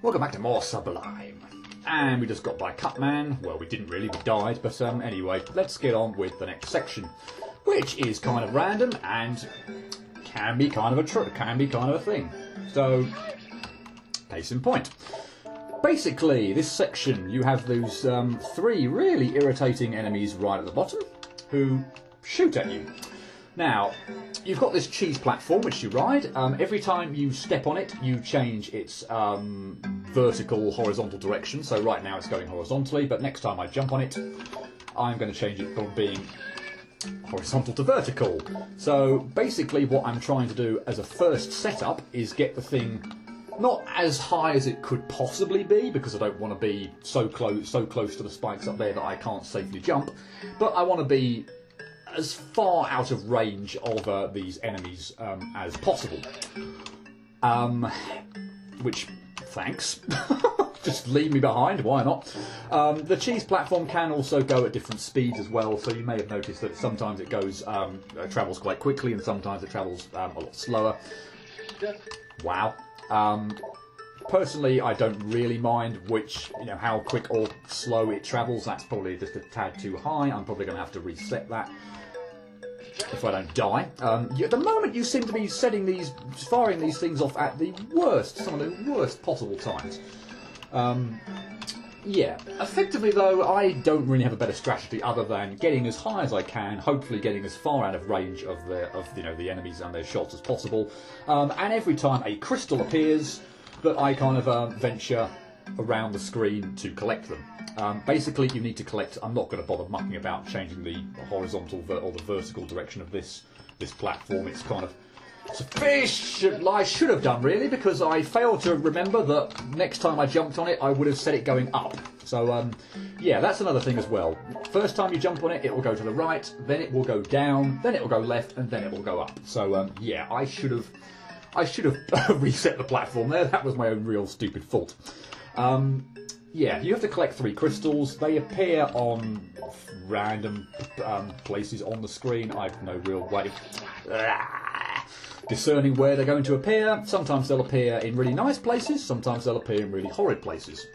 Welcome back to more Sublime. And we just got by Cutman. Well, we didn't really, we died, but anyway, let's get on with the next section, which is kind of random and can be kind of a thing. So, case in point. Basically, this section, you have those three really irritating enemies right at the bottom who shoot at you. Now, you've got this cheese platform which you ride. Every time you step on it, you change its vertical, horizontal direction. So right now it's going horizontally, but next time I jump on it, I'm going to change it from being horizontal to vertical. So basically what I'm trying to do as a first setup is get the thing not as high as it could possibly be, because I don't want to be so close to the spikes up there that I can't safely jump, but I want to be as far out of range of these enemies as possible. Which, thanks. Just leave me behind, why not? The cheese platform can also go at different speeds as well, so you may have noticed that sometimes it goes travels quite quickly and sometimes it travels a lot slower. Wow. Personally, I don't really mind how quick or slow it travels. That's probably just a tad too high. I'm probably going to have to reset that if I don't die. At the moment, you seem to be firing these things off at some of the worst possible times. Yeah, effectively though, I don't really have a better strategy other than getting as high as I can, hopefully getting as far out of range of the enemies and their shots as possible. And every time a crystal appears, that I kind of venture around the screen to collect them. Basically, you need to collect. I'm not going to bother mucking about changing the horizontal or the vertical direction of this platform. It's kind of sufficient. I should have done really, because I failed to remember that next time I jumped on it, I would have set it going up. So yeah, that's another thing as well. First time you jump on it, it will go to the right, then it will go down, then it will go left, and then it will go up. So yeah, I should have reset the platform there. That was my own real stupid fault. Yeah, you have to collect 3 crystals. They appear on random places on the screen. I've no real way of discerning where they're going to appear. Sometimes they'll appear in really nice places, sometimes they'll appear in really horrid places.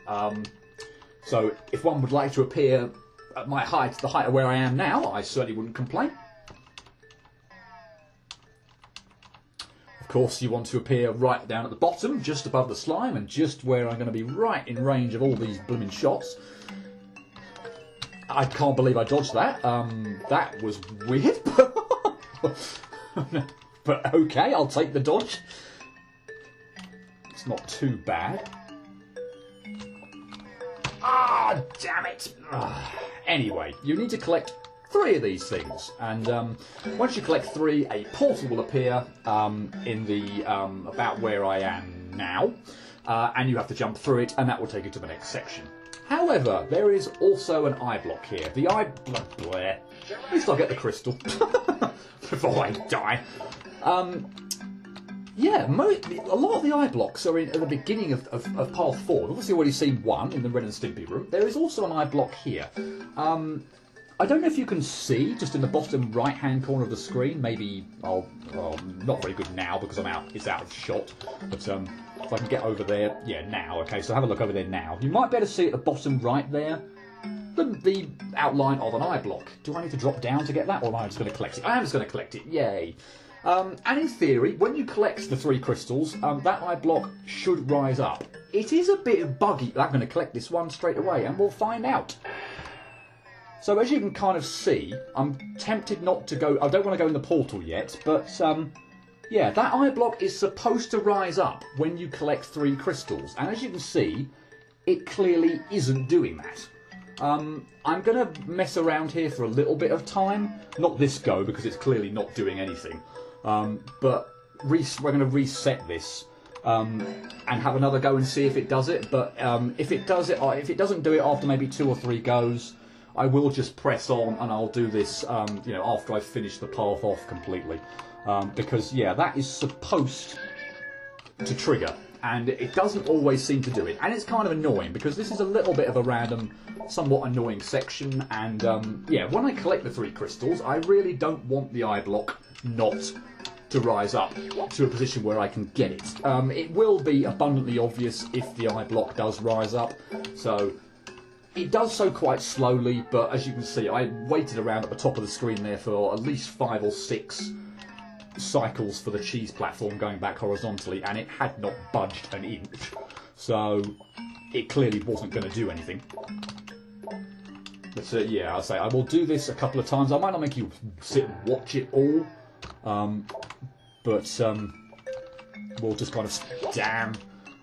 So if one would like to appear at my height, the height of where I am now, I certainly wouldn't complain. Of course, you want to appear right down at the bottom, just above the slime, and just where I'm going to be right in range of all these blooming shots. I can't believe I dodged that. That was weird. But okay, I'll take the dodge. It's not too bad. Ah, damn it! Anyway, you need to collect 3 of these things, and once you collect 3, a portal will appear in the about where I am now, and you have to jump through it, and that will take you to the next section. However, there is also an eye block here. The eye block. At least I'll get the crystal before I die. Yeah, a lot of the eye blocks are at the beginning of path 4. We've obviously already seen one in the Ren and Stimpy room. There is also an eye block here. I don't know if you can see, just in the bottom right-hand corner of the screen. Maybe not very good now because it's out of shot. But if I can get over there, yeah, now. Okay, so have a look over there now. You might be able to see at the bottom right there the outline of an eye block. Do I need to drop down to get that, or am I just going to collect it? I am just going to collect it. Yay! And in theory, when you collect the 3 crystals, that eye block should rise up. It is a bit buggy. I'm going to collect this one straight away, and we'll find out. So as you can kind of see, I'm tempted not to go. I don't want to go in the portal yet, but yeah, that eye block is supposed to rise up when you collect 3 crystals, and as you can see, it clearly isn't doing that. I'm going to mess around here for a little bit of time. Not this go, because it's clearly not doing anything. But we're going to reset this and have another go and see if it does it. But if it doesn't do it after maybe 2 or 3 goes, I will just press on and I'll do this, after I've finished the path off completely. Because yeah, that is supposed to trigger, and it doesn't always seem to do it, and it's kind of annoying because this is a little bit of a random, somewhat annoying section. And yeah, when I collect the 3 crystals, I really don't want the eye block not to rise up to a position where I can get it. It will be abundantly obvious if the eye block does rise up. So it does so quite slowly, but as you can see, I waited around at the top of the screen there for at least 5 or 6 cycles for the cheese platform going back horizontally, and it had not budged an inch. So it clearly wasn't going to do anything. But yeah, I'll say I will do this a couple of times. I might not make you sit and watch it all, but we'll just kind of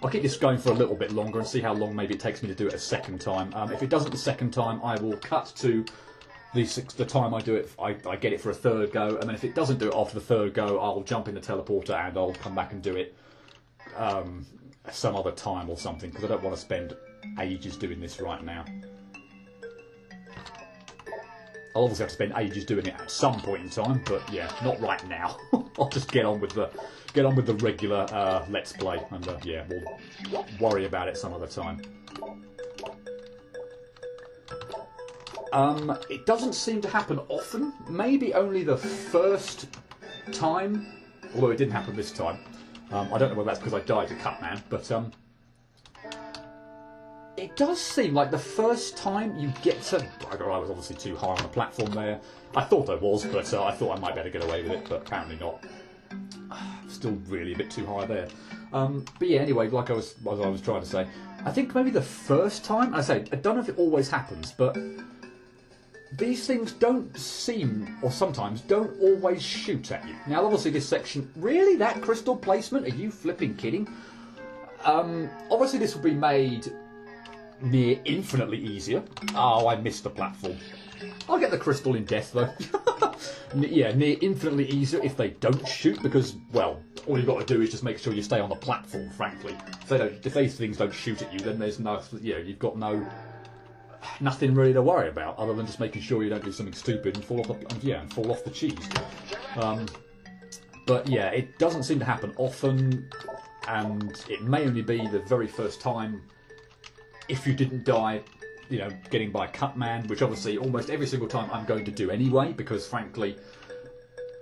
I'll keep this going for a little bit longer and see how long maybe it takes me to do it a second time. If it doesn't the second time, I will cut to the time I do it. I get it for a third go, and then if it doesn't do it after the third go, I'll jump in the teleporter and I'll come back and do it some other time or something, because I don't want to spend ages doing this right now. I'll obviously have to spend ages doing it at some point in time, but yeah, not right now. I'll just get on with the regular Let's Play, and yeah, we'll worry about it some other time. It doesn't seem to happen often. Maybe only the first time, although it didn't happen this time. I don't know whether that's because I died to Cutman, but it does seem like the first time you get to... I was obviously too high on the platform there. I thought I was, but I thought I might be able to get away with it, but apparently not. Still really a bit too high there. But yeah, anyway, like I was trying to say, I think maybe the first time... I don't know if it always happens, but these things don't seem, or sometimes don't always shoot at you. Now, obviously this section... Really? That crystal placement? Are you flipping kidding? Obviously this will be made near infinitely easier. Oh, I missed the platform. I'll get the crystal in death, though. Yeah, near infinitely easier if they don't shoot, because, well, all you've got to do is just make sure you stay on the platform, frankly. If these things don't shoot at you, then there's no... You know, you've got nothing really to worry about, other than just making sure you don't do something stupid and fall off the cheese. But yeah, it doesn't seem to happen often, and it may only be the very first time if you didn't die, you know, getting by Cutman, which obviously almost every single time I'm going to do anyway, because frankly,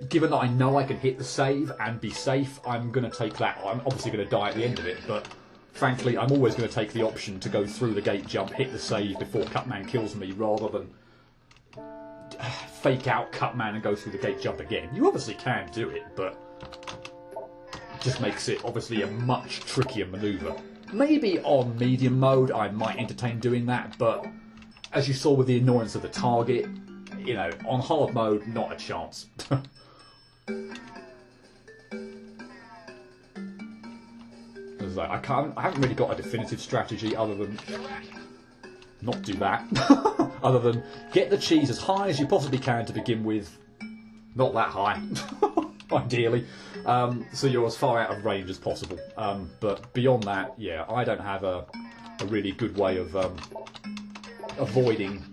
given that I know I can hit the save and be safe, I'm going to take that. I'm obviously going to die at the end of it, but frankly, I'm always going to take the option to go through the gate jump, hit the save before Cutman kills me, rather than fake out Cutman and go through the gate jump again. You obviously can do it, but it just makes it obviously a much trickier manoeuvre. Maybe on medium mode I might entertain doing that, but as you saw with the annoyance of the target, you know, on hard mode, not a chance. I haven't really got a definitive strategy other than not do that. Other than get the cheese as high as you possibly can to begin with. Not that high, ideally. So you're as far out of range as possible. But beyond that, yeah, I don't have a really good way of avoiding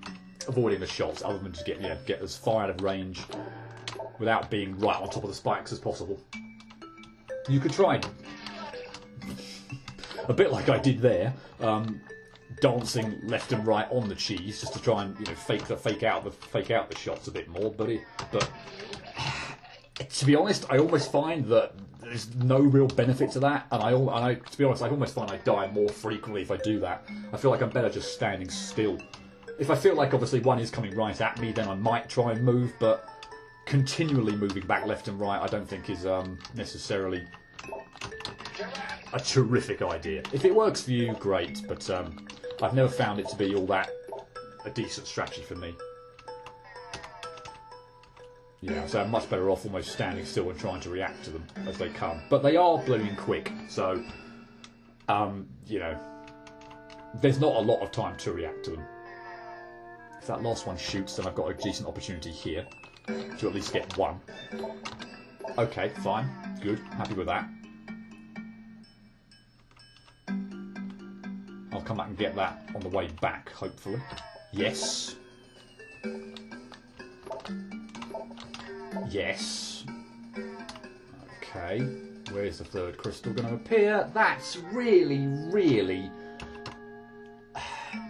the shots, other than just get as far out of range without being right on top of the spikes as possible. You could try a bit like I did there, dancing left and right on the cheese just to try and fake out the shots a bit more. But to be honest, I almost find that there's no real benefit to that, and to be honest, I almost find I die more frequently if I do that. I feel like I'm better just standing still. If I feel like obviously one is coming right at me, then I might try and move, but continually moving back left and right I don't think is necessarily a terrific idea. If it works for you, great, but I've never found it to be all that a decent strategy for me. Yeah, so I'm much better off almost standing still and trying to react to them as they come. But they are blooming quick, so there's not a lot of time to react to them. If that last one shoots, then I've got a decent opportunity here to at least get one. Okay, fine, good, happy with that. I'll come back and get that on the way back, hopefully. Yes. Yes. Okay. Where's the third crystal going to appear? That's really, really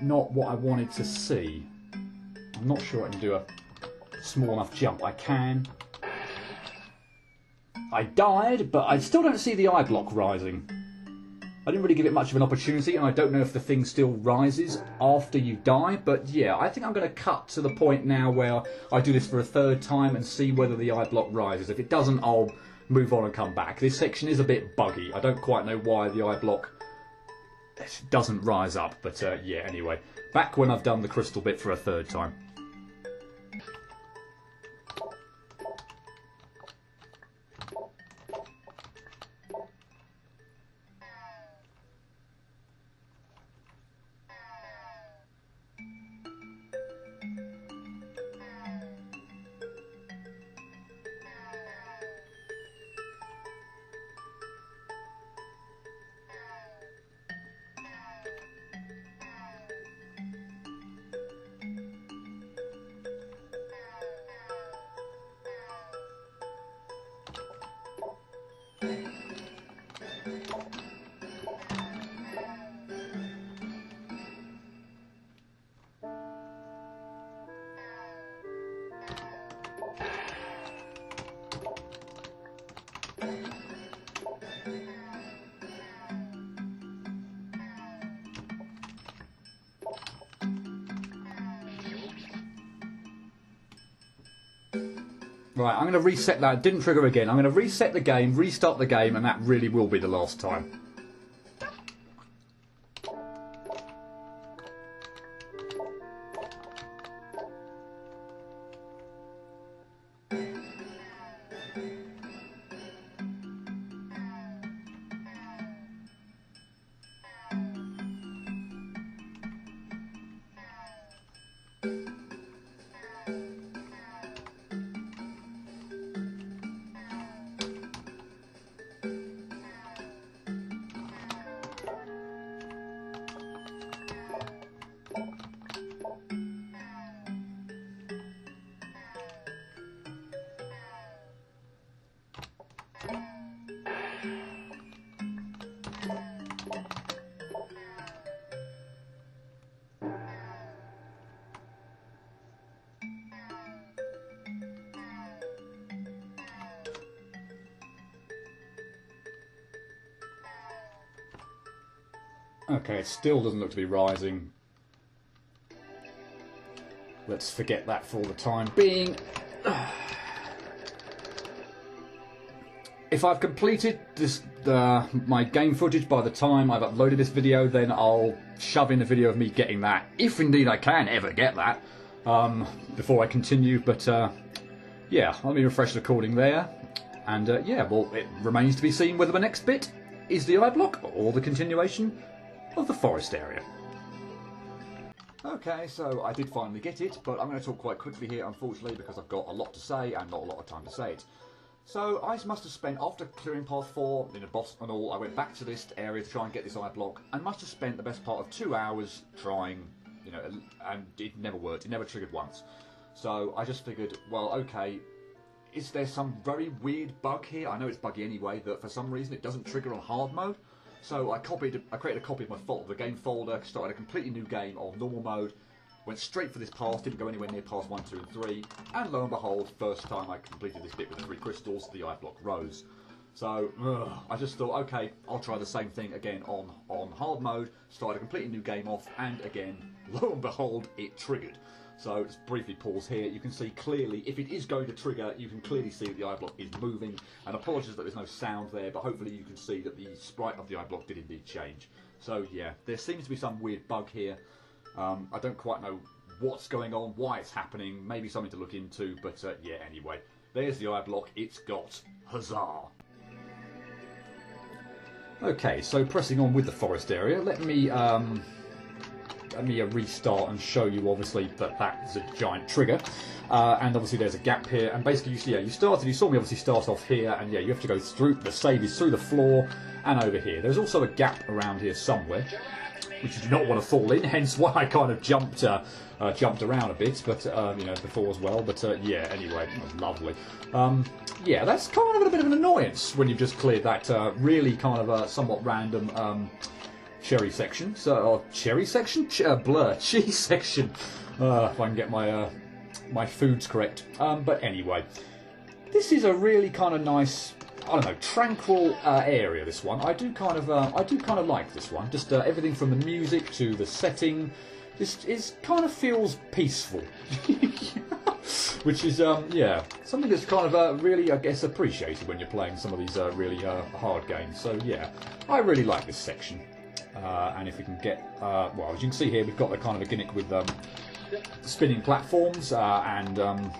not what I wanted to see. I'm not sure I can do a small enough jump. I can. I died, but I still don't see the eye block rising. I didn't really give it much of an opportunity, and I don't know if the thing still rises after you die, but yeah, I think I'm going to cut to the point now where I do this for a third time and see whether the eye block rises. If it doesn't, I'll move on and come back. This section is a bit buggy. I don't quite know why the eye block doesn't rise up, but yeah, anyway. Back when I've done the crystal bit for a third time. Right, I'm going to reset that. It didn't trigger again. I'm going to reset the game, restart the game, and that really will be the last time. Okay, it still doesn't look to be rising. Let's forget that for the time being. If I've completed this, my game footage by the time I've uploaded this video, then I'll shove in a video of me getting that, if indeed I can ever get that, before I continue. But yeah, let me refresh the recording there. And yeah, well, it remains to be seen whether the next bit is the eye block or the continuation of the forest area. Okay, so I did finally get it, but I'm going to talk quite quickly here, unfortunately, because I've got a lot to say and not a lot of time to say it. So I must have spent, after clearing path 4, in a boss and all, I went back to this area to try and get this eye block, and must have spent the best part of 2 hours trying, you know, and it never worked. It never triggered once. So I just figured, well, okay, is there some very weird bug here? I know it's buggy anyway, that for some reason it doesn't trigger on hard mode. So I created a copy of the game folder, started a completely new game on normal mode, went straight for this path, didn't go anywhere near paths 1, 2 and 3, and lo and behold, first time I completed this bit with the 3 crystals, the eye block rose. So I just thought, okay, I'll try the same thing again on hard mode, started a completely new game off, and again, lo and behold, it triggered. So let's briefly pause here. You can see clearly, if it is going to trigger, you can clearly see that the eye block is moving. And apologies that there's no sound there, but hopefully you can see that the sprite of the eye block did indeed change. So yeah, there seems to be some weird bug here. I don't quite know what's going on, why it's happening, maybe something to look into, but yeah, anyway. There's the eye block, it's got. Huzzah! Okay, so pressing on with the forest area, let me restart and show you obviously that is a giant trigger, and obviously there's a gap here, and basically you saw me obviously start off here, and yeah, you have to go through, the save is through the floor and over here. There's also a gap around here somewhere, which you do not want to fall in, hence why I kind of jumped around a bit, but you know, before as well, but yeah, anyway, that was lovely. Yeah, that's kind of a bit of an annoyance when you've just cleared that really kind of somewhat random cherry section, cheese section, if I can get my foods correct. But anyway, this is a really kind of nice I don't know, tranquil area. This one, I do kind of like this one. Just everything from the music to the setting, is kind of feels peaceful, which is yeah, something that's kind of really, I guess, appreciated when you're playing some of these really hard games. So yeah, I really like this section. And if we can get, well, as you can see here, we've got the kind of a gimmick with spinning platforms and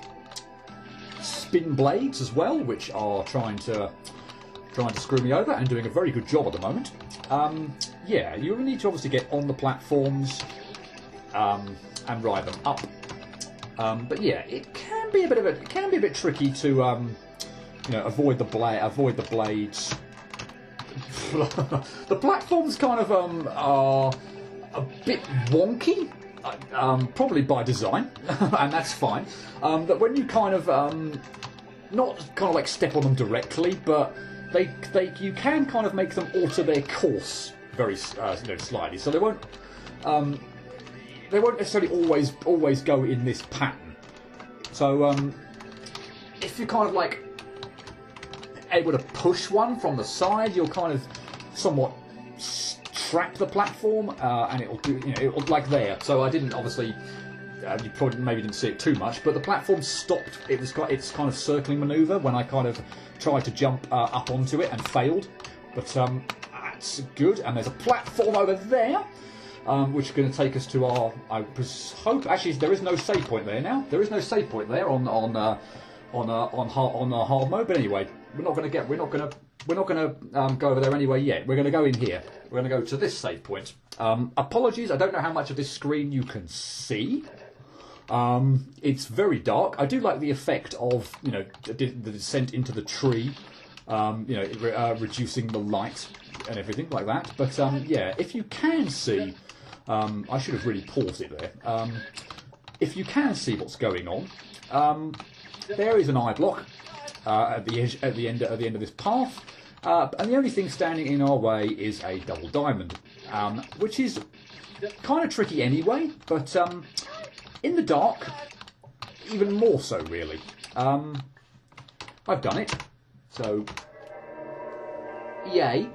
spin blades as well, which are trying to screw me over and doing a very good job at the moment. Yeah, you need to obviously get on the platforms and ride them up. But yeah, it can be a bit tricky to you know, avoid the blades. The platforms kind of are a bit wonky, probably by design, and that's fine. That when you kind of not kind of like step on them directly, but you can kind of make them alter their course very you know, slightly, so they won't necessarily always go in this pattern. So if you're kind of like able to push one from the side, you'll kind of somewhat trap the platform, and it'll do, you know, it'll like there. So I didn't obviously, you probably maybe didn't see it too much, but the platform stopped. It's kind of circling manoeuvre when I kind of tried to jump up onto it and failed. But that's good. And there's a platform over there, which is going to take us to our. I hope actually there is no save point there now. There is no save point there on hard mode. But anyway, we're not going to go over there anyway yet. We're going to go in here. We're going to go to this save point. Apologies, I don't know how much of this screen you can see. It's very dark. I do like the effect of, you know, the descent into the tree, you know, reducing the light and everything like that. But yeah, if you can see, I should have really paused it there. If you can see what's going on, there is an eye block at the end of this path, and the only thing standing in our way is a double diamond, which is kind of tricky anyway, but in the dark, even more so really. I've done it, so yay.